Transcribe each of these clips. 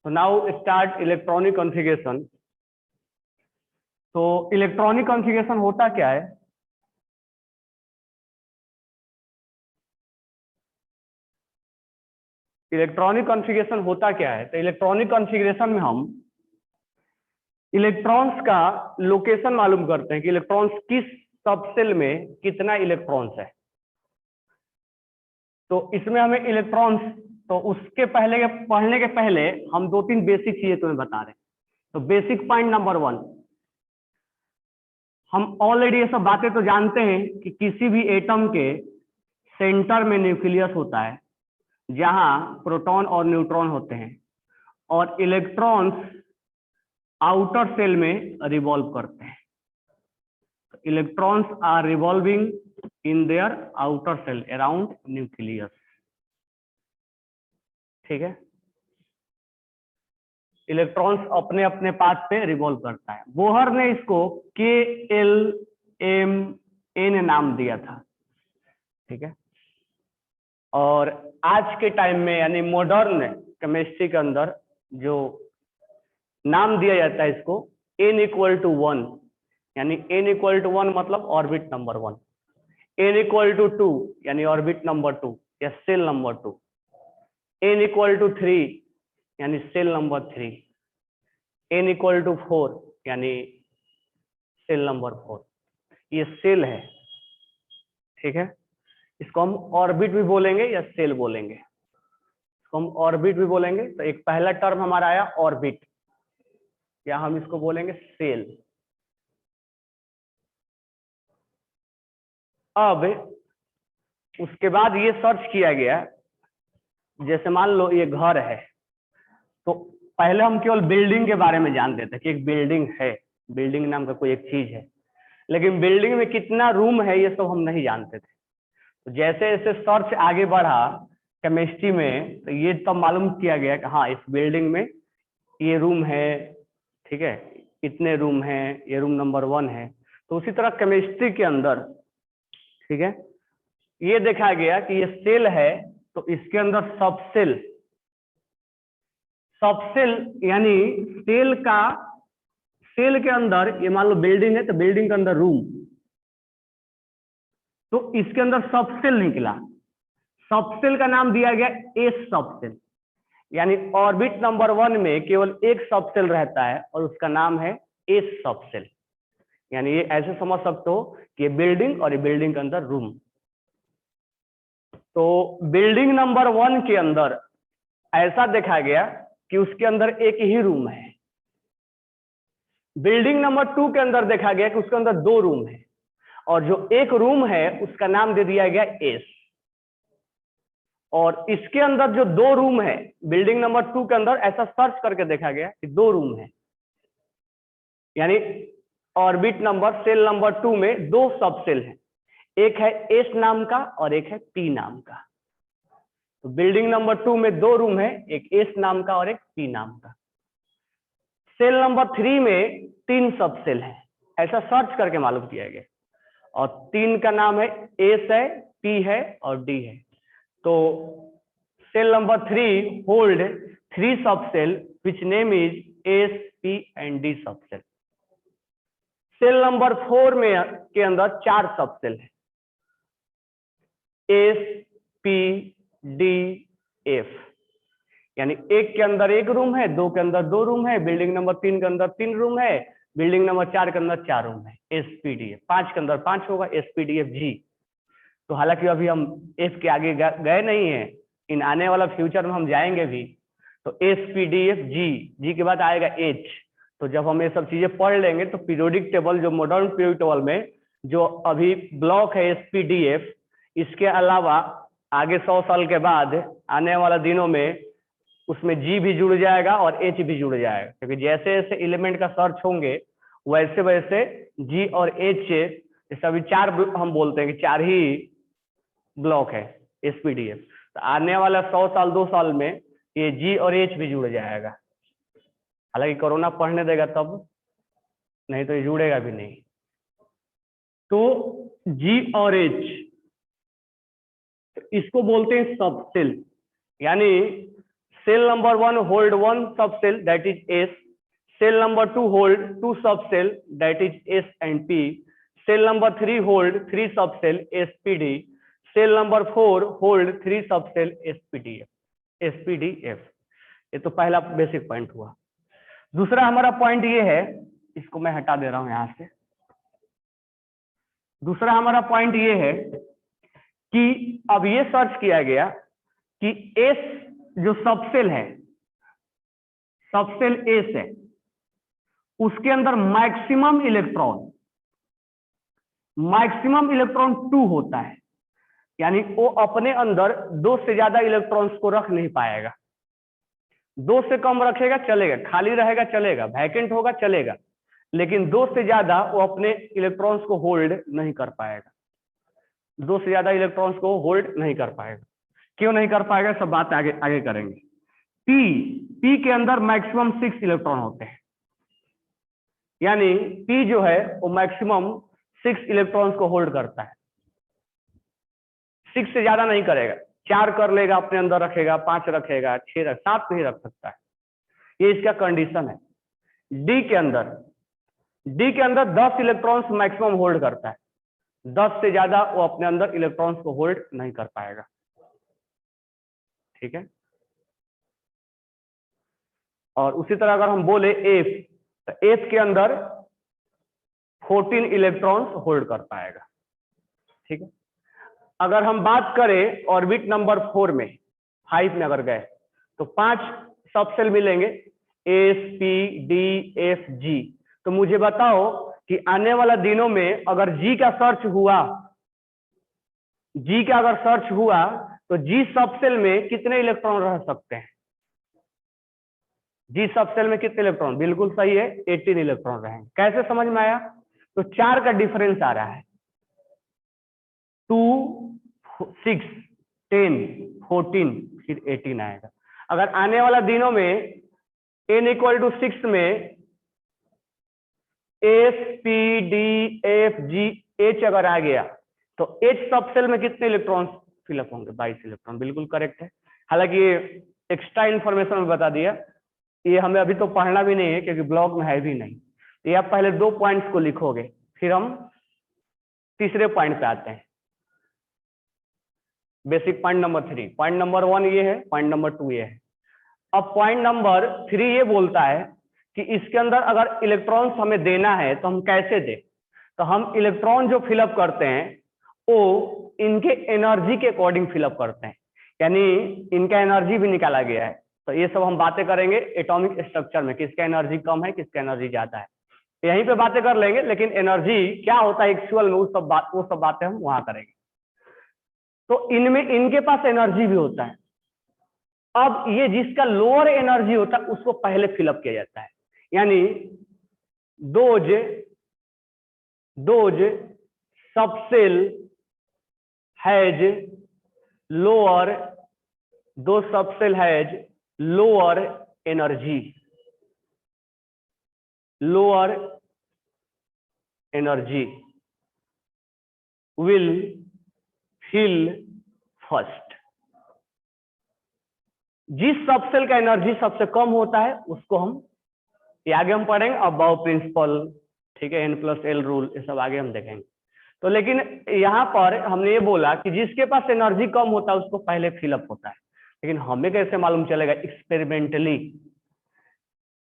So now start electronic configuration. तो electronic configuration होता क्या है? इलेक्ट्रॉनिक कॉन्फ़िगरेशन होता क्या है? तो इलेक्ट्रॉनिक कॉन्फ़िगरेशन में हम इलेक्ट्रॉन्स का लोकेशन मालूम करते हैं कि इलेक्ट्रॉन्स किस सबसेल में कितना इलेक्ट्रॉन्स है। तो इसमें हमें इलेक्ट्रॉन्स, तो उसके पहले पढ़ने के पहले हम दो तीन बेसिक चीजें तुम्हें बता रहे हैं। तो बेसिक पॉइंट नंबर 1, हम ऑलरेडी ये सब बातें तो जानते हैं कि किसी भी एटम के सेंटर में न्यूक्लियस होता है जहां प्रोटॉन और न्यूट्रॉन होते हैं और इलेक्ट्रॉन्स आउटर सेल में रिवॉल्व करते हैं। Electrons are revolving in their outer shell around nucleus. ठीक है, इलेक्ट्रॉन्स अपने अपने पाथ पे रिवॉल्व करता है। बोहर ने इसको KLMN नाम दिया था। ठीक है, और आज के टाइम में यानी मॉडर्न केमिस्ट्री के अंदर जो नाम दिया जाता है इसको N=1, यानी N=1 मतलब ऑर्बिट नंबर 1, N=2 यानी ऑर्बिट नंबर 2 या सेल नंबर 2, N=3 यानी सेल नंबर 3, N=4 यानी सेल नंबर 4। ये सेल है। ठीक है, इसको हम ऑर्बिट भी बोलेंगे या सेल बोलेंगे। इसको हम ऑर्बिट भी बोलेंगे। तो एक पहला टर्म हमारा आया ऑर्बिट, या हम इसको बोलेंगे सेल। अब उसके बाद ये सर्च किया गया, जैसे मान लो ये घर है, तो पहले हम केवल बिल्डिंग के बारे में जानते थे कि एक बिल्डिंग है, बिल्डिंग नाम का कोई एक चीज है, लेकिन बिल्डिंग में कितना रूम है ये सब हम नहीं जानते थे। तो जैसे जैसे सर्च आगे बढ़ा केमिस्ट्री में, तो ये तब मालूम किया गया कि हाँ, इस बिल्डिंग में ये रूम है। ठीक है, इतने रूम हैं, ये रूम नंबर 1 है। तो उसी तरह केमिस्ट्री के अंदर, ठीक है, ये देखा गया कि ये सेल है, तो इसके अंदर सबसेल, सबसेल यानी सेल का, सेल के अंदर ये मान लो बिल्डिंग है, तो बिल्डिंग के अंदर रूम, तो इसके अंदर सबसेल निकला। सबसेल का नाम दिया गया एस सबसेल, यानी ऑर्बिट नंबर 1 में केवल एक सबसेल रहता है और उसका नाम है एस सबसेल। यानी ये ऐसे समझ सकते हो कि ये बिल्डिंग और ये बिल्डिंग के अंदर रूम। तो बिल्डिंग नंबर 1 के अंदर ऐसा देखा गया कि उसके अंदर एक ही रूम है। बिल्डिंग नंबर 2 के अंदर देखा गया कि उसके अंदर 2 रूम है, और जो एक रूम है उसका नाम दे दिया गया एस। और इसके अंदर जो 2 रूम है, बिल्डिंग नंबर 2 के अंदर ऐसा सर्च करके देखा गया कि 2 रूम है, यानी ऑर्बिट नंबर सेल नंबर 2 में 2 सबसेल है, एक है एस नाम का और एक है पी नाम का। तो बिल्डिंग नंबर 2 में 2 रूम है, एक एस नाम का और एक पी नाम का। सेल नंबर 3 में 3 सबसेल है, ऐसा सर्च करके मालूम किया गया, और 3 का नाम है एस है, पी है और डी है। तो shell number 3 hold 3 subshell which name is S, P and D subshell. Shell number 4 में के अंदर 4 सबसेल है, S, P, D, F, यानी एक के अंदर एक रूम है, 2 के अंदर 2 रूम है, बिल्डिंग नंबर 3 के अंदर 3 रूम है, बिल्डिंग नंबर 4 के अंदर 4 रूम है, SPDF। 5 के अंदर 5 होगा, SPDFG। तो हालांकि अभी हम F के आगे गए नहीं है, इन आने वाला फ्यूचर में हम जाएंगे भी। तो SPDFG, जी के बाद आएगा H। तो जब हम ये सब चीजें पढ़ लेंगे तो पीरियोडिक टेबल, जो मॉडर्न पीरियोडिक टेबल में जो अभी ब्लॉक है SPDF, इसके अलावा आगे 100 साल के बाद आने वाला दिनों में उसमें G भी जुड़ जाएगा और H भी जुड़ जाएगा, क्योंकि जैसे जैसे एलिमेंट का सर्च होंगे वैसे वैसे G और H, जैसे अभी 4 हम बोलते हैं कि 4 ही ब्लॉक है SPDF, तो आने वाला 100 साल 2 साल में ये G और H भी जुड़ जाएगा। हालांकि कोरोना पढ़ने देगा तब, नहीं तो ये जुड़ेगा भी नहीं। तो G और H, इसको बोलते हैं सबसेल, यानी Cell number 1 hold 1 subcell, that is S. Cell number 2 hold 2 subcell, that is S and P. Cell number 3 hold 3 subcell, SPD. Cell number 4 hold 3 subcell, SPDF. ये तो पहला बेसिक पॉइंट हुआ। दूसरा हमारा पॉइंट ये है, इसको मैं हटा दे रहा हूं यहां से। दूसरा हमारा पॉइंट ये है कि अब ये सर्च किया गया कि एस जो सबसेल है, सबसेल एस है, उसके अंदर मैक्सिमम इलेक्ट्रॉन 2 होता है, यानी वो अपने अंदर 2 से ज्यादा इलेक्ट्रॉन्स को रख नहीं पाएगा। 2 से कम रखेगा चलेगा, खाली रहेगा चलेगा, वैकेंट होगा चलेगा, लेकिन 2 से ज्यादा वो अपने इलेक्ट्रॉन्स को होल्ड नहीं कर पाएगा। 2 से ज्यादा इलेक्ट्रॉन्स को होल्ड नहीं कर पाएगा। क्यों नहीं कर पाएगा, सब बात आगे आगे करेंगे। पी के अंदर मैक्सिमम 6 इलेक्ट्रॉन होते हैं, यानी पी जो है वो मैक्सिमम 6 इलेक्ट्रॉन्स को होल्ड करता है। 6 से ज्यादा नहीं करेगा, 4 कर लेगा, अपने अंदर रखेगा, 5 रखेगा, 6 7 नहीं रख सकता है। ये इसका कंडीशन है। डी के अंदर 10 इलेक्ट्रॉन्स मैक्सिमम होल्ड करता है। 10 से ज्यादा वो अपने अंदर इलेक्ट्रॉन्स को होल्ड नहीं कर पाएगा। ठीक है। और उसी तरह अगर हम बोले एफ, तो एफ के अंदर 14 इलेक्ट्रॉन्स होल्ड कर पाएगा। ठीक है। अगर हम बात करें ऑर्बिट नंबर 4 में, 5 में अगर गए तो 5 सबसेल मिलेंगे, S P D F G. तो मुझे बताओ कि आने वाला दिनों में अगर जी का सर्च हुआ, जी का अगर सर्च हुआ तो जी सबसेल में कितने इलेक्ट्रॉन रह सकते हैं? जी सबसेल में कितने इलेक्ट्रॉन? बिल्कुल सही है, 18 इलेक्ट्रॉन रहेंगे। कैसे समझ में आया? तो 4 का डिफरेंस आ रहा है, 2 6 10 14 फिर 18 आएगा। अगर आने वाला दिनों में n = 6 में S P D F G H अगर आ गया तो एच सबसेल में कितने इलेक्ट्रॉन्स फिलअप होंगे? 22 इलेक्ट्रॉन। बिल्कुल करेक्ट है। हालांकि ये एक्स्ट्रा इंफॉर्मेशन में बता दिया, ये हमें अभी तो पढ़ना भी नहीं है क्योंकि ब्लॉग में है भी नहीं। तो ये आप पहले 2 पॉइंट्स को लिखोगे, फिर हम तीसरे पॉइंट पे आते हैं। Basic point number 3। Point number 1 ये है, पॉइंट नंबर 2 ये है। अब पॉइंट नंबर 3 ये बोलता है कि इसके अंदर अगर इलेक्ट्रॉन्स हमें देना है तो हम कैसे दें? तो हम इलेक्ट्रॉन जो फिलअप करते हैं वो इनके एनर्जी के अकॉर्डिंग फिलअप करते हैं, यानी इनका एनर्जी भी निकाला गया है। तो ये सब हम बातें करेंगे एटॉमिक स्ट्रक्चर में, किसका एनर्जी कम है, किसका एनर्जी ज्यादा है, यहीं पे बातें कर लेंगे। लेकिन एनर्जी क्या होता है एक्चुअल में, वो सब बातें हम वहां करेंगे। तो इनमें इनके पास एनर्जी भी होता है। अब ये जिसका लोअर एनर्जी होता है उसको पहले फिलअप किया जाता है, यानी दोज सबसेल हैज लोअर, दो subshell has lower energy, will fill first। जिस सबसेल का एनर्जी सबसे कम होता है उसको हम, ये आगे हम पढ़ेंगे, अबाव प्रिंसिपल, ठीक है, N+L रूल, ये सब आगे हम देखेंगे। तो लेकिन यहाँ पर हमने ये बोला कि जिसके पास एनर्जी कम होता है उसको पहले फिलअप होता है। लेकिन हमें कैसे मालूम चलेगा?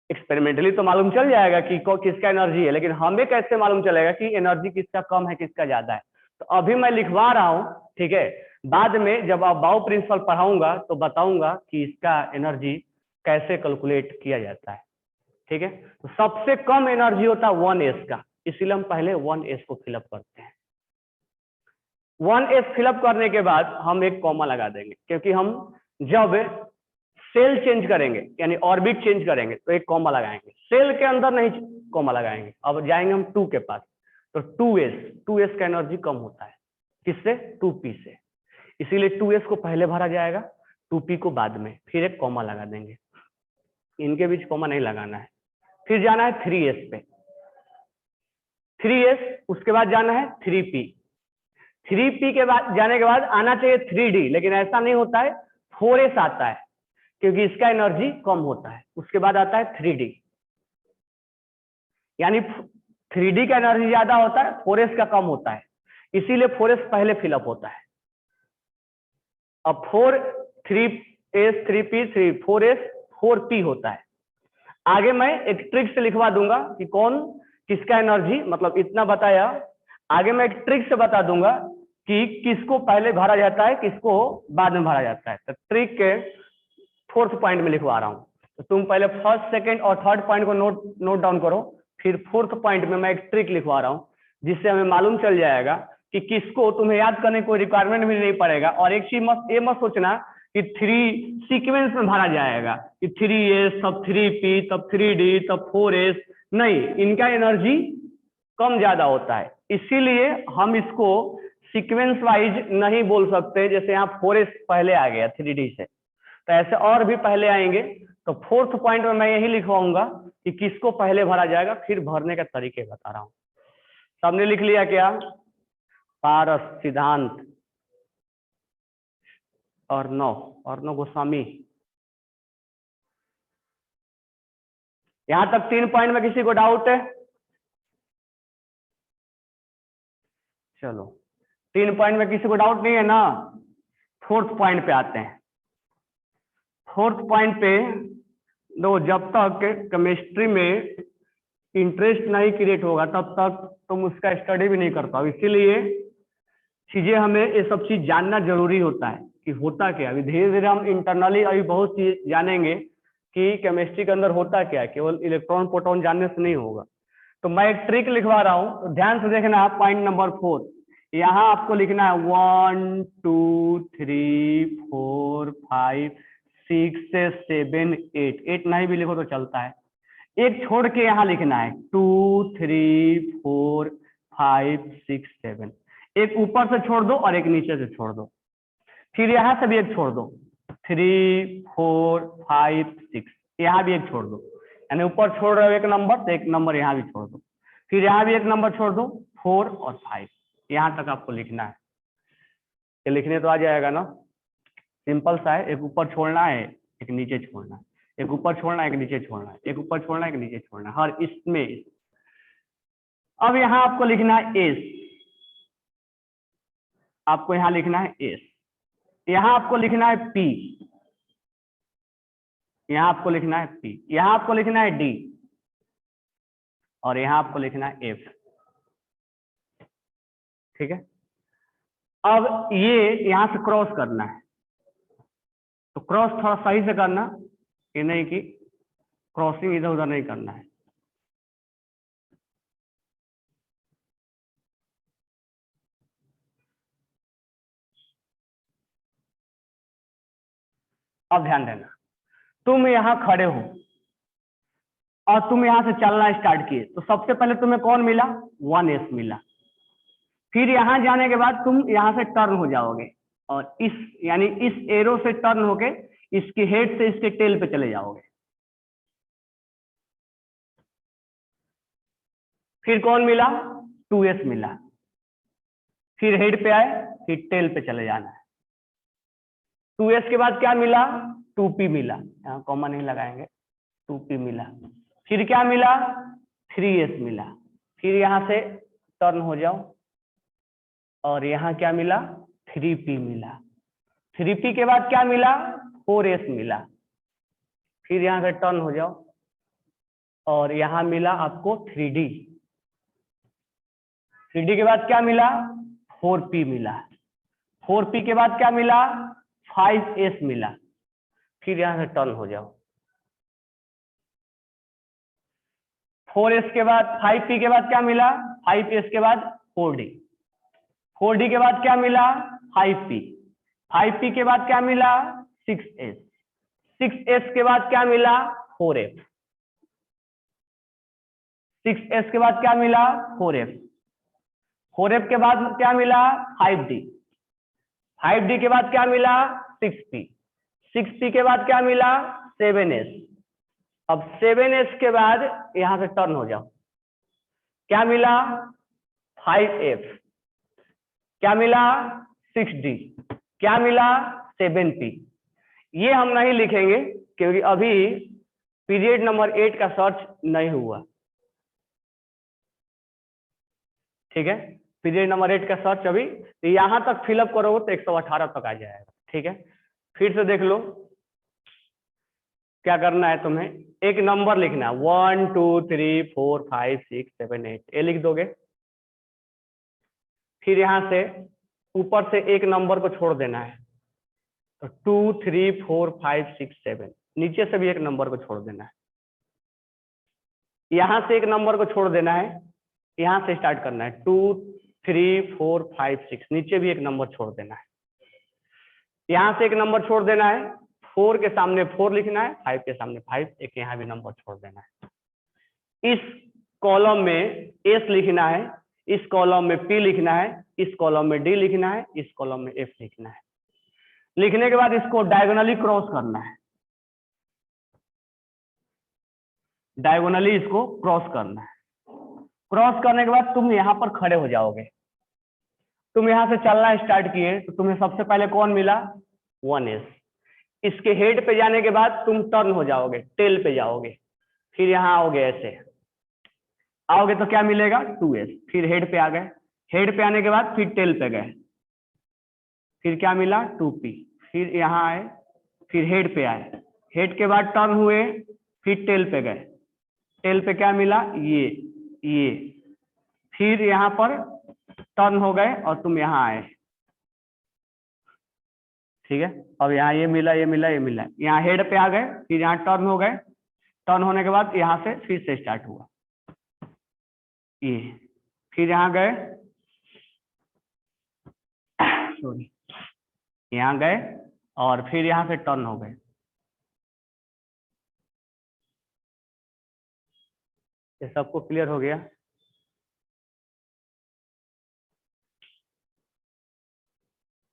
एक्सपेरिमेंटली तो मालूम चल जाएगा कि किसका एनर्जी है, लेकिन हमें कैसे मालूम चलेगा कि एनर्जी किसका कम है किसका ज्यादा है? तो अभी मैं लिखवा रहा हूं, ठीक है, बाद में जब अबाव प्रिंसिपल पढ़ाऊंगा तो बताऊंगा कि इसका एनर्जी कैसे कैलकुलेट किया जाता है। ठीक है, तो सबसे कम एनर्जी होता है 1s का, इसलिए हम पहले 1s को फिलअप करते हैं। 1s फिलअप करने के बाद हम एक कॉमा लगा देंगे, क्योंकि हम जब सेल चेंज करेंगे यानी ऑर्बिट चेंज करेंगे तो एक कॉमा लगाएंगे, सेल के अंदर नहीं कॉमा लगाएंगे। अब जाएंगे हम 2 के पास, तो 2s का एनर्जी कम होता है, किससे? 2p से, इसीलिए 2s को पहले भरा जाएगा, 2p को बाद में, फिर एक कॉमा लगा देंगे। इनके बीच कॉमा नहीं लगाना है। फिर जाना है 3s पे, 3s, उसके बाद जाना है 3p, 3p के बाद जाने के बाद आना चाहिए 3d, लेकिन ऐसा नहीं होता है, 4s आता है। क्योंकि इसका एनर्जी कम होता है। उसके बाद आता है 3D, यानी 3D का एनर्जी ज्यादा होता है, 4s का कम होता है, इसीलिए 4s पहले फिलअप होता है। अब 4 3s 3p 4s 4p होता है। आगे मैं एक ट्रिक से लिखवा दूंगा कि कौन किसका एनर्जी, मतलब इतना बताया, आगे मैं एक ट्रिक से बता दूंगा कि किसको पहले भरा जाता है, किसको बाद में भरा जाता है। तो ट्रिक के 4th पॉइंट में लिखवा रहा हूं, तो तुम पहले 1st 2nd और 3rd पॉइंट को नोट डाउन करो, फिर 4th पॉइंट में मैं एक ट्रिक लिखवा रहा हूं, जिससे हमें मालूम चल जाएगा कि किसको, तुम्हें याद करने कोई रिक्वायरमेंट भी नहीं पड़ेगा। और एक चीज ये मत सोचना कि 3 सीक्वेंस में भरा जाएगा कि 3s तब 3p तब 3d तब 4s, नहीं, इनका एनर्जी कम ज्यादा होता है, इसीलिए हम इसको सीक्वेंस वाइज नहीं बोल सकते। जैसे यहाँ 4s पहले आ गया 3d से, तो ऐसे और भी पहले आएंगे। तो 4th पॉइंट में मैं यही लिखवाऊंगा कि किसको पहले भरा जाएगा, फिर भरने का तरीके बता रहा हूं। सबने लिख लिया क्या? पारस, सिद्धांत, अर्णव गोस्वामी। यहां तक 3 पॉइंट में किसी को डाउट है? चलो, 3 पॉइंट में किसी को डाउट नहीं है ना? 4th पॉइंट पे आते हैं। 4th पॉइंट पे दो, जब तक केमिस्ट्री में इंटरेस्ट नहीं क्रिएट होगा तब तक तुम उसका स्टडी भी नहीं कर पाओ, इसीलिए चीजें हमें ये सब चीज जानना जरूरी होता है कि होता क्या। अभी धीरे धीरे हम इंटरनली अभी बहुत चीज जानेंगे कि केमिस्ट्री के अंदर होता क्या है, केवल इलेक्ट्रॉन प्रोटॉन जानने से नहीं होगा। तो मैं एक ट्रिक लिखवा रहा हूं, तो ध्यान से देखना। पॉइंट नंबर 4, यहाँ आपको लिखना है 1 2 3 4 5 6 7 8, 8 नहीं भी लिखो तो चलता है। एक छोड़ के यहाँ लिखना है 2 3 4 5 6 7, एक ऊपर से छोड़ दो और एक नीचे से छोड़ दो, फिर यहाँ से भी एक छोड़ दो 3 4 5 6, यहाँ भी एक छोड़ दो, यानी ऊपर छोड़ रहे हो एक नंबर तो एक नंबर यहाँ भी छोड़ दो, फिर यहाँ भी एक नंबर छोड़ दो, 4 और 5, यहाँ तक आपको लिखना है। ये लिखने तो आ जाएगा ना? सिंपल सा है, एक ऊपर छोड़ना है एक नीचे छोड़ना है, एक ऊपर छोड़ना है एक नीचे छोड़ना है, एक ऊपर छोड़ना है एक नीचे छोड़ना है, हर इसमें। अब यहाँ आपको लिखना है एस, आपको यहाँ लिखना है एस, यहाँ आपको लिखना है पी, यहाँ आपको लिखना है पी, यहाँ आपको लिखना है डी, और यहाँ आपको लिखना है एफ। ठीक है, अब ये यहां से क्रॉस करना है, तो क्रॉस थोड़ा सही से करना, ये नहीं कि क्रॉसिंग इधर उधर नहीं करना है। अब ध्यान देना, तुम यहां खड़े हो और तुम यहां से चलना स्टार्ट किए, तो सबसे पहले तुम्हें कौन मिला? 1s मिला। फिर यहां जाने के बाद तुम यहां से टर्न हो जाओगे और इस यानी इस एरो से टर्न होके इसके हेड से इसके टेल पे चले जाओगे। फिर कौन मिला? 2s मिला। फिर हेड पे आए, फिर टेल पे चले जाना है। 2s के बाद क्या मिला? 2p मिला, यहाँ कॉमन नहीं लगाएंगे, 2p मिला। फिर क्या मिला? 3s मिला। फिर यहां से टर्न हो जाओ और यहाँ क्या मिला? 3p मिला। 3p के बाद क्या मिला? 4s मिला। फिर यहां से टर्न हो जाओ और यहाँ मिला आपको 3d। 3d के बाद क्या मिला? 4p मिला। 4p के बाद क्या मिला? 5s मिला। फिर यहां से टर्न हो जाओ। 4s के बाद 5p के बाद क्या मिला? 5s के बाद 4d। 4d के बाद क्या मिला? 5p। 5p के बाद क्या मिला? 6s। 6s के बाद क्या मिला? 4f। 6s के बाद क्या मिला? 4f। 4f के बाद क्या मिला? 5d। 5d के बाद क्या मिला? 6p। 6p के बाद क्या मिला? 7s। अब 7s के बाद यहां से टर्न हो जाओ, क्या मिला? 5f। क्या मिला? 6d। क्या मिला? 7p। ये हम नहीं लिखेंगे क्योंकि अभी पीरियड नंबर 8 का सर्च नहीं हुआ, ठीक है। पीरियड नंबर 8 का सर्च अभी, तो यहां तक फिलअप करोगे तो 118 तक आ जाएगा, ठीक है। फिर से देख लो क्या करना है तुम्हें, एक नंबर लिखना है 1 2 3 4 5 6 7 8, ये लिख दोगे। फिर यहां से ऊपर से एक नंबर को छोड़ देना है, तो 2 3 4 5 6 7, नीचे से भी एक नंबर को छोड़ देना है, यहां से एक नंबर को छोड़ देना है, यहां से स्टार्ट करना है 2 3 4 5 6, नीचे भी एक नंबर छोड़ देना है, यहां से एक नंबर छोड़ देना है, 4 के सामने 4 लिखना है, 5 के सामने 5, एक यहाँ भी नंबर छोड़ देना है। इस कॉलम में S लिखना है, इस कॉलम में P लिखना है, इस कॉलम में D लिखना है, इस कॉलम में F लिखना है। लिखने के बाद इसको डायगोनली क्रॉस करना है, डायगोनली इसको क्रॉस करना है। क्रॉस करने के बाद तुम यहां पर खड़े हो जाओगे, तुम यहां से चलना स्टार्ट किए तो तुम्हें सबसे पहले कौन मिला 1S। इसके हेड पे जाने के बाद तुम टर्न हो जाओगे, टेल पे जाओगे, फिर यहां आओगे, ऐसे आओगे तो क्या मिलेगा 2S। फिर हेड पे आ गए, हेड पे आने के बाद फिर टेल पे गए, फिर क्या मिला 2P। फिर यहाँ आए, फिर हेड पे आए, हेड के बाद टर्न हुए, फिर टेल पे गए, टेल पे क्या मिला ये, फिर यहाँ पर टर्न हो गए और तुम यहाँ आए, ठीक है। अब यहाँ ये मिला, ये मिला, ये मिला, यहाँ हेड पे आ गए, फिर यहाँ टर्न हो गए, टर्न होने के बाद यहाँ से फिर से स्टार्ट हुआ ये, फिर यहाँ गए, सॉरी, यहाँ गए और फिर यहाँ से टर्न हो गए। ये सबको क्लियर हो गया?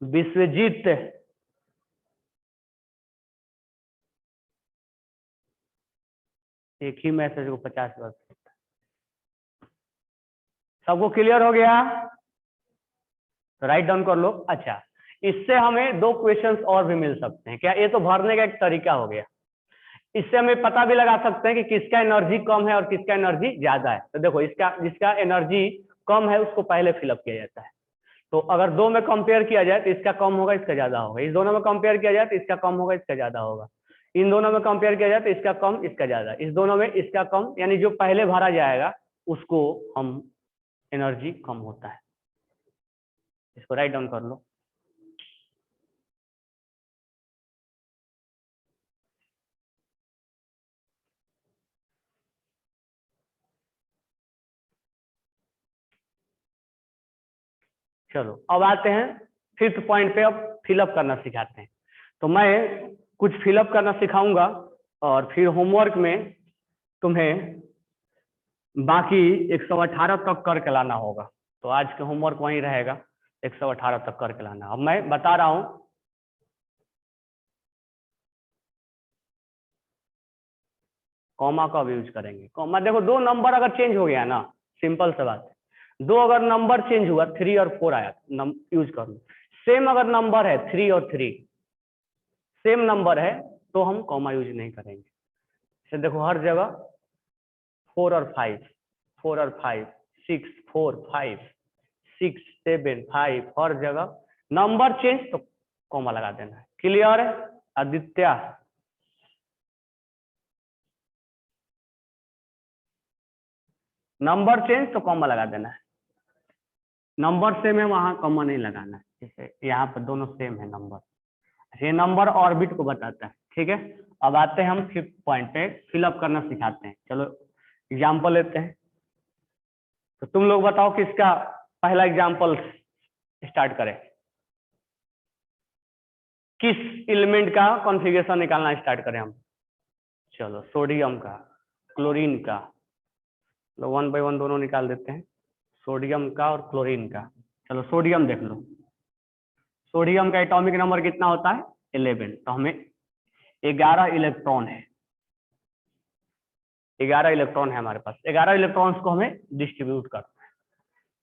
विश्वजीत, एक ही मैसेज को 50 बार, सबको क्लियर हो गया? तो राइट डाउन कर लो। अच्छा, इससे हमें 2 क्वेश्चंस और भी मिल सकते हैं क्या? ये तो भरने का एक तरीका हो गया, इससे हमें पता भी लगा सकते हैं कि किसका एनर्जी कम है और किसका एनर्जी ज्यादा है। तो देखो, इसका जिसका एनर्जी कम है उसको पहले फिलअप किया जाता है। तो अगर 2 में कंपेयर किया जाए तो इसका कम होगा, इसका ज्यादा होगा। इस दोनों में कंपेयर किया जाए तो इसका कम होगा, इसका ज्यादा होगा। इन दोनों में कंपेयर किया जाए तो इसका कम, इसका ज्यादा। इस दोनों में इसका कम, यानी जो पहले भरा जाएगा उसको हम एनर्जी कम होता है। इसको राइट डाउन कर लो। चलो अब आते हैं 5th पॉइंट पे। अब फिलअप करना सिखाते हैं। तो मैं कुछ फिलअप करना सिखाऊंगा और फिर होमवर्क में तुम्हें बाकी 118 तक करके लाना होगा। तो आज के होमवर्क वहीं रहेगा, 118 तक करके लाना। अब मैं बता रहा हूं, कॉमा का अब यूज करेंगे। कॉमा देखो, 2 नंबर अगर चेंज हो गया ना, सिंपल सा बात है, 2 अगर नंबर चेंज हुआ, 3 और 4 आया, यूज कर लो। सेम अगर नंबर है 3 और 3 सेम नंबर है तो हम कॉमा यूज नहीं करेंगे। जैसे देखो, हर जगह 4 और 5, 4 और 5, 6 4 5, 6 7 5, हर जगह नंबर चेंज तो कॉमा लगा देना है। क्लियर है आदित्य? नंबर चेंज तो कॉमा लगा देना है, नंबर सेम है वहां कॉमा नहीं लगाना है। जैसे यहाँ पर दोनों सेम है नंबर, ये नंबर ऑर्बिट को बताता है, ठीक है। अब आते हैं हम 5th पॉइंट पे, फिलअप करना सिखाते हैं। चलो एग्जाम्पल लेते हैं। तो तुम लोग बताओ किसका पहला एग्जाम्पल स्टार्ट करें, किस एलिमेंट का कॉन्फ़िगरेशन निकालना स्टार्ट करें हम? चलो सोडियम का, क्लोरीन का, लो 1 बाय 1 दोनों निकाल देते हैं, सोडियम का और क्लोरीन का। चलो सोडियम देख लो, सोडियम का एटॉमिक नंबर कितना होता है 11। तो हमें 11 इलेक्ट्रॉन है, 11 इलेक्ट्रॉन है हमारे पास। 11 इलेक्ट्रॉन्स को हमें डिस्ट्रीब्यूट करना है।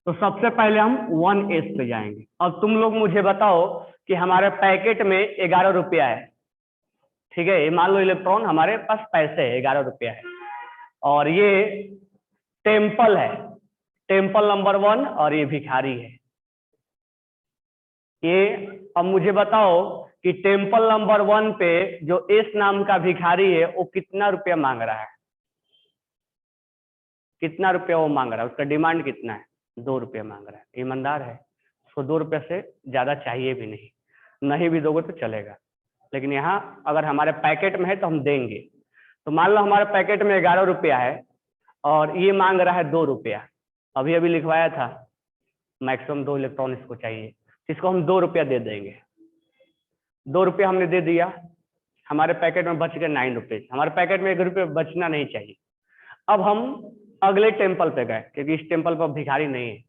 तो सबसे पहले हम 1s पे जाएंगे। अब तुम लोग मुझे बताओ कि हमारे पैकेट में 11 रुपया है, ठीक है, ये मान लो इलेक्ट्रॉन हमारे पास पैसे है, 11 रुपया है, और ये टेम्पल है, टेम्पल नंबर 1, और ये भिखारी है। ये अब मुझे बताओ कि टेम्पल नंबर 1 पे जो एस नाम का भिखारी है वो कितना रुपया मांग रहा है, कितना रुपया वो मांग रहा है, उसका डिमांड कितना है, 2 रुपया मांग रहा है। ईमानदार है, उसको 2 रुपया से ज्यादा चाहिए भी नहीं, नहीं भी दोगे तो चलेगा, लेकिन यहाँ अगर हमारे पैकेट में है तो हम देंगे। तो मान लो हमारे पैकेट में 11 रुपया है और ये मांग रहा है 2 रुपया, अभी अभी लिखवाया था, मैक्सिमम 2 इलेक्ट्रॉन इसको चाहिए, इसको हम 2 रुपया दे देंगे। 2 रुपया हमने दे दिया, हमारे पैकेट में बच गए 9 रुपये, हमारे पैकेट में 1 रुपया बचना नहीं चाहिए। अब हम अगले टेम्पल पे गए, क्योंकि इस टेम्पल पर भिखारी नहीं है।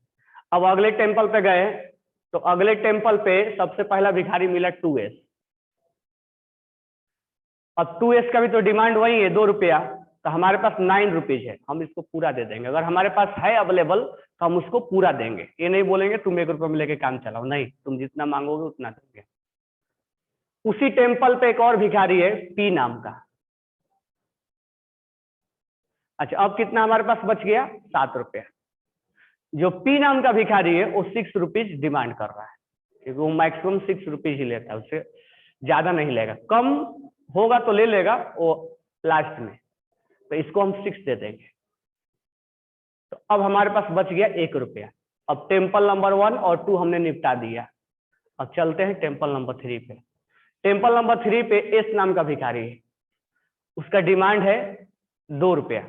अब अगले टेम्पल पे गए तो अगले टेम्पल पे सबसे पहला भिखारी मिला 2s। अब 2s का भी तो डिमांड वही है, 2 रुपया, तो हमारे पास 9 रुपीज है, हम इसको पूरा दे देंगे। अगर हमारे पास है अवेलेबल तो हम उसको पूरा देंगे, ये नहीं बोलेंगे तुम 1 रुपये में लेके काम चलाओ, नहीं, तुम जितना मांगोगे उतना देंगे। उसी टेम्पल पे एक और भिखारी है पी नाम का। अच्छा, अब कितना हमारे पास बच गया, 7 रुपया। जो पी नाम का भिखारी है वो 6 रुपीज डिमांड कर रहा है, क्योंकि वो मैक्सिमम 6 रुपीज ही लेता है, उससे ज्यादा नहीं लेगा, कम होगा तो ले लेगा वो लास्ट में, तो इसको हम 6 दे देंगे। तो अब हमारे पास बच गया 1 रुपया। अब टेम्पल नंबर 1 और 2 हमने निपटा दिया। अब चलते हैं टेम्पल नंबर 3 पे। टेम्पल नंबर 3 पे एस नाम का भिखारी है, उसका डिमांड है 2 रुपया,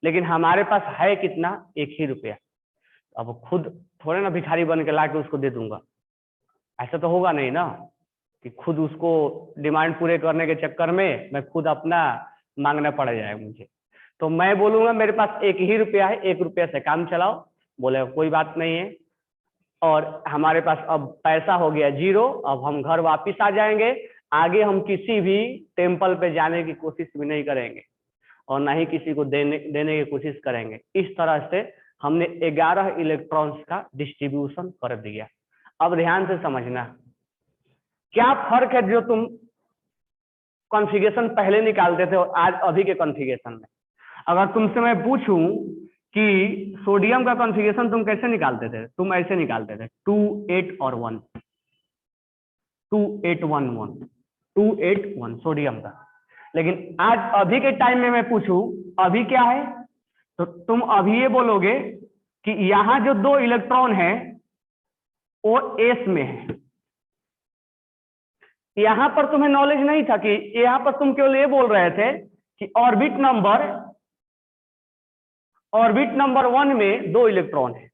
लेकिन हमारे पास है कितना, 1 ही रुपया। अब खुद थोड़े ना भिखारी बन के ला के उसको दे दूंगा, ऐसा तो होगा नहीं ना, कि खुद उसको डिमांड पूरे करने के चक्कर में मैं खुद अपना मांगना पड़ जाए मुझे। तो मैं बोलूंगा मेरे पास 1 ही रुपया है, 1 रुपया से काम चलाओ, बोले कोई बात नहीं है, और हमारे पास अब पैसा हो गया 0। अब हम घर वापिस आ जाएंगे, आगे हम किसी भी टेम्पल पे जाने की कोशिश भी नहीं करेंगे और ना ही किसी को देने की कोशिश करेंगे। इस तरह से हमने 11 इलेक्ट्रॉन्स का डिस्ट्रीब्यूशन कर दिया। अब ध्यान से समझना, क्या फर्क है जो तुम कॉन्फ़िगरेशन पहले निकालते थे और आज अभी के कॉन्फ़िगरेशन में। अगर तुमसे मैं पूछूं कि सोडियम का कॉन्फ़िगरेशन तुम कैसे निकालते थे, तुम ऐसे निकालते थे 2 8 और 1, 2 8 1 1, 2 8 1 सोडियम का। लेकिन आज अभी के टाइम में मैं पूछूं अभी क्या है, तो तुम अभी ये बोलोगे कि यहां जो 2 इलेक्ट्रॉन है वो एस में है। यहां पर तुम्हें नॉलेज नहीं था, कि यहां पर तुम केवल ये बोल रहे थे कि ऑर्बिट नंबर 1 में 2 इलेक्ट्रॉन है,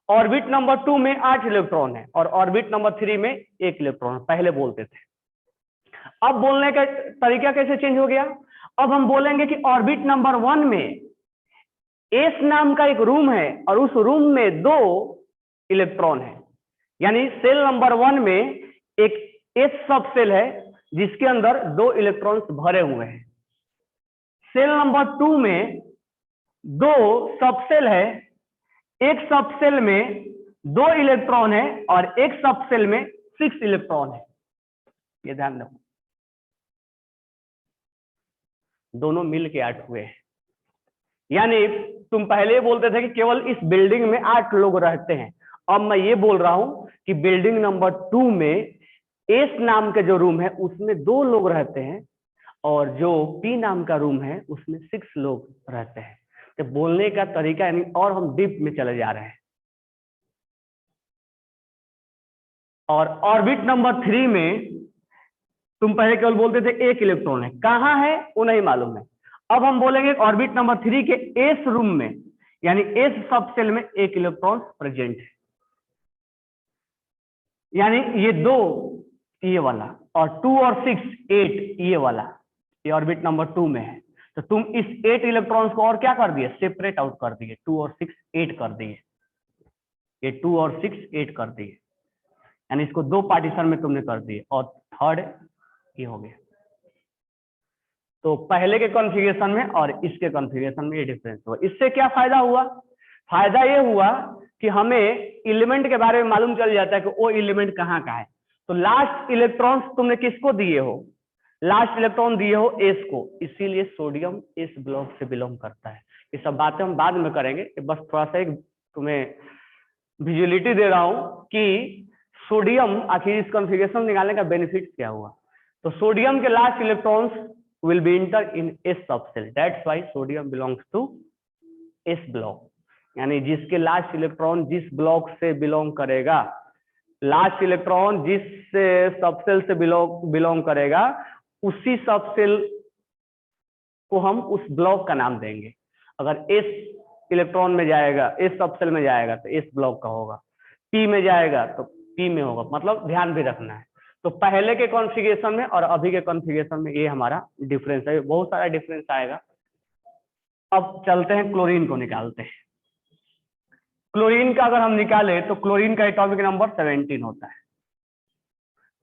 ऑर्बिट नंबर 2 में 8 इलेक्ट्रॉन है, और ऑर्बिट नंबर 3 में 1 इलेक्ट्रॉन पहले बोलते थे। अब बोलने का तरीका कैसे चेंज हो गया, अब हम बोलेंगे कि ऑर्बिट नंबर 1 में एस नाम का एक रूम है और उस रूम में 2 इलेक्ट्रॉन है, यानी सेल नंबर 1 में एक एस सब सेल है जिसके अंदर 2 इलेक्ट्रॉन्स भरे हुए हैं। सेल नंबर 2 में 2 सबसेल है, एक सबसेल में 2 इलेक्ट्रॉन है और एक सबसेल में 6 इलेक्ट्रॉन है। ये ध्यान रखो, दोनों मिल के 8 हुए हैं। यानी तुम पहले बोलते थे कि केवल इस बिल्डिंग में 8 लोग रहते हैं, अब मैं ये बोल रहा हूं कि बिल्डिंग नंबर 2 में एस नाम के जो रूम है उसमें 2 लोग रहते हैं और जो पी नाम का रूम है उसमें 6 लोग रहते हैं। तो बोलने का तरीका यानी और हम डीप में चले जा रहे हैं। और ऑर्बिट नंबर 3 में तुम पहले केवल बोलते थे 1 इलेक्ट्रॉन है, कहां है वो नहीं मालूम है। अब हम बोलेंगे ऑर्बिट नंबर 3 के एस रूम में, यानी एस सबसेल में 1 इलेक्ट्रॉन प्रेजेंट है, यानी ये 2 ये वाला और 2 और 6 8 ये वाला, ये ऑर्बिट नंबर 2 में है। तो तुम इस 8 इलेक्ट्रॉन्स को और क्या कर दिए, सेपरेट आउट कर दिए, 2 और 6 8 कर दिए, ये 2 और 6 8 कर दिए, यानी इसको 2 पार्टीशन में तुमने कर दिए और थर्ड ये हो गया। तो पहले के कॉन्फ़िगरेशन में और इसके कॉन्फ़िगरेशन में ये डिफरेंस हुआ। इससे क्या फायदा हुआ, फायदा ये हुआ कि हमें एलिमेंट के बारे में मालूम चल जाता है कि वो एलिमेंट कहाँ का है। तो लास्ट इलेक्ट्रॉन्स तुमने किसको दिए हो, लास्ट इलेक्ट्रॉन दिए हो एस को, इसीलिए सोडियम इस ब्लॉक से बिलोंग करता है। ये सब बातें हम बाद में करेंगे, बस थोड़ा सा एक तुम्हें विजुअलिटी दे रहा हूं कि सोडियम आखिर इस कॉन्फ़िगरेशन निकालने का बेनिफिट क्या हुआ। तो सोडियम के last electrons will be enter in S subshell, that's why sodium belongs to S block. यानी जिसके लास्ट इलेक्ट्रॉन जिस ब्लॉक से बिलोंग करेगा, लास्ट इलेक्ट्रॉन जिस सबसेल से बिलोंग करेगा, उसी सबसेल को हम उस ब्लॉक का नाम देंगे। अगर एस इलेक्ट्रॉन में जाएगा, एस सबसेल में जाएगा तो एस ब्लॉक का होगा, पी में जाएगा तो पी में होगा, मतलब ध्यान भी रखना है। तो पहले के कॉन्फ़िगरेशन में और अभी के कॉन्फ़िगरेशन में ये हमारा डिफरेंस है, बहुत सारा डिफरेंस आएगा। अब चलते हैं क्लोरीन को निकालते हैं। क्लोरीन का अगर हम निकाले तो क्लोरीन का एटॉमिक नंबर 17 होता है।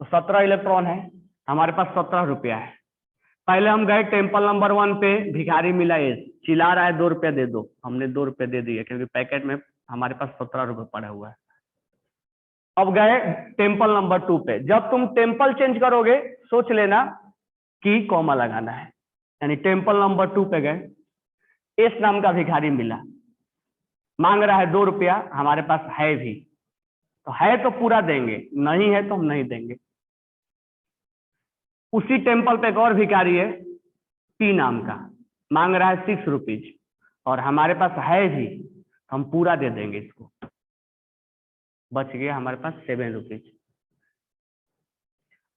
तो 17 इलेक्ट्रॉन है, हमारे पास 17 रुपया है। पहले हम गए टेम्पल नंबर 1 पे, भिखारी मिला एस, चिल्ला रहा है 2 रुपया दे दो, हमने 2 रुपये दे दिए क्योंकि पैकेट में हमारे पास 17 रुपये पड़ा हुआ है। अब गए टेम्पल नंबर 2 पे, जब तुम टेम्पल चेंज करोगे सोच लेना कि कॉमा लगाना है, यानी टेम्पल नंबर 2 पे गए, एस नाम का भिखारी मिला, मांग रहा है 2 रुपया, हमारे पास है भी, तो है तो पूरा देंगे, नहीं है तो हम नहीं देंगे। उसी टेम्पल पे एक और भिखारी है पी नाम का, मांग रहा है 6 रुपीज, और हमारे पास है भी, हम पूरा दे देंगे इसको, बच गया हमारे पास 7 रुपीज।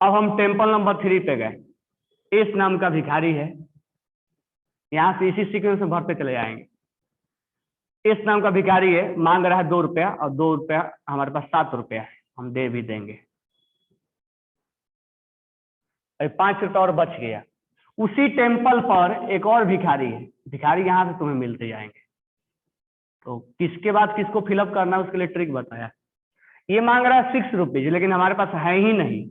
अब हम टेम्पल नंबर 3 पे गए, एस नाम का भिखारी है, यहां से इसी सीक्वेंस में भरते चले जाएंगे। एस नाम का भिखारी है, मांग रहा है 2 रुपया, और 2 रुपया हमारे पास 7 रुपया है, हम दे भी देंगे, 5 रुपया और बच गया। उसी टेम्पल पर एक और भिखारी है, भिखारी यहां से तुम्हें मिलते जाएंगे। तो किसके बाद किसको फिलअप करना है उसके लिए ट्रिक बताया। ये मांग रहा है 6 रुपीज, लेकिन हमारे पास है ही नहीं,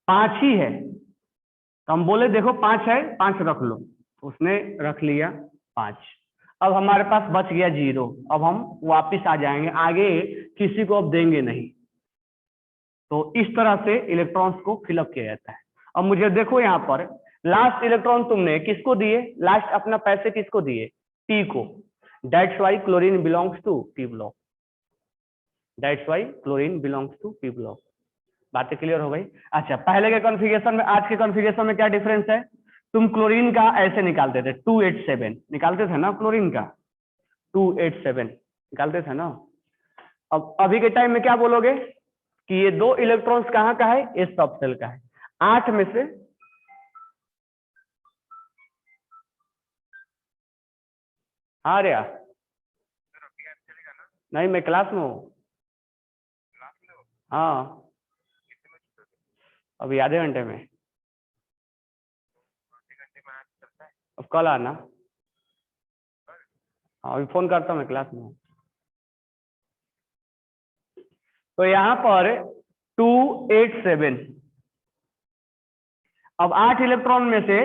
5 ही है, तो हम बोले देखो 5 है, 5 रख लो, तो उसने रख लिया 5। अब हमारे पास बच गया 0, अब हम वापिस आ जाएंगे, आगे किसी को अब देंगे नहीं। तो इस तरह से इलेक्ट्रॉन्स को फिलअप किया जाता है। अब मुझे देखो यहाँ पर लास्ट इलेक्ट्रॉन तुमने किसको दिए, लास्ट अपना पैसे किसको दिए, पी को, that's why chlorine belongs to P block, that's why chlorine belongs to P block. बातें क्लियर हो गई। अच्छा, पहले के कॉन्फ़िगरेशन में आज के कॉन्फ़िगरेशन में क्या डिफरेंस है, तुम क्लोरीन का ऐसे निकालते थे, 287 निकालते थे ना, क्लोरीन का 287 निकालते थे ना। अब अभी के टाइम में क्या बोलोगे कि ये 2 इलेक्ट्रॉन्स कहाँ का है, एस सबसेल का है, 8 में से हाँ रे, नहीं मैं क्लास में हूँ। हाँ अभी आधे घंटे में, अब कल आना। हाँ अभी फोन करता हूँ, मैं क्लास में हूँ। तो यहाँ पर 287, अब 8 इलेक्ट्रॉन में से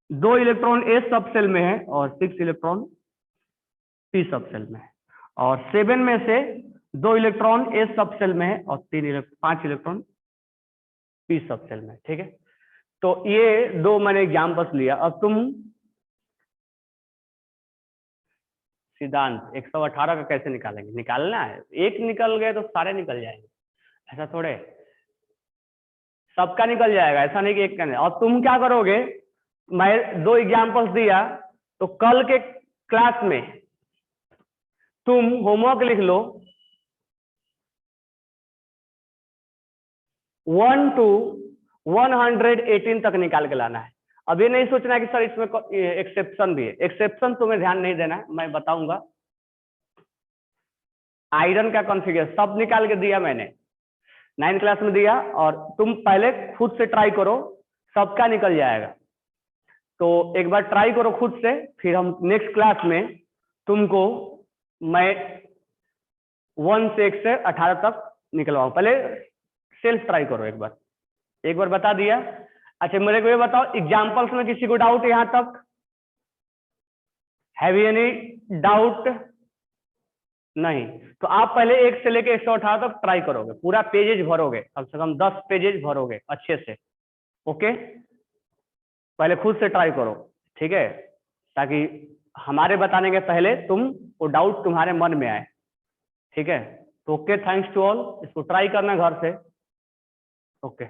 2 इलेक्ट्रॉन एस सबसेल में है और 6 इलेक्ट्रॉन पी सबसेल में है, और 7 में से 2 इलेक्ट्रॉन एस सबसेल में है और 5 इलेक्ट्रॉन पी सबसेल में, ठीक है। तो ये 2 मैंने एग्जाम्पल्स लिया। अब तुम सिद्धांत 118 का कैसे निकालेंगे, निकालना है, एक निकल गए तो सारे निकल जाएंगे, ऐसा थोड़े सबका निकल जाएगा, ऐसा नहीं कि एक का नहीं। और तुम क्या करोगे, मैं 2 एग्जाम्पल्स दिया, तो कल के क्लास में तुम होमवर्क लिख लो 1 to 118 तक निकाल के लाना है। अब ये नहीं सोचना कि सर इसमें एक्सेप्शन भी है, एक्सेप्शन तुम्हें ध्यान नहीं देना है, मैं बताऊंगा। आयरन का कॉन्फ़िगरेशन सब निकाल के दिया मैंने 9th क्लास में दिया, और तुम पहले खुद से ट्राई करो, सबका निकल जाएगा। तो एक बार ट्राई करो खुद से, फिर हम नेक्स्ट क्लास में तुमको मैं 1 से 1 से 18 तक निकलवाऊं। पहले सेल्फ ट्राई करो एक बार बता दिया। अच्छा मेरे को ये बताओ, एग्जाम्पल्स में किसी को डाउट यहां तक, हैव यू एनी डाउट? नहीं, तो आप पहले 1 से लेके 118 तक ट्राई करोगे, पूरा पेजेज भरोगे, कम से कम 10 पेजेज भरोगे अच्छे से, ओके। पहले खुद से ट्राई करो, ठीक है, ताकि हमारे बताने के पहले तुम वो डाउट तुम्हारे मन में आए, ठीक है। तो ओके, थैंक्स टू ऑल, इसको ट्राई करना घर से। ओके।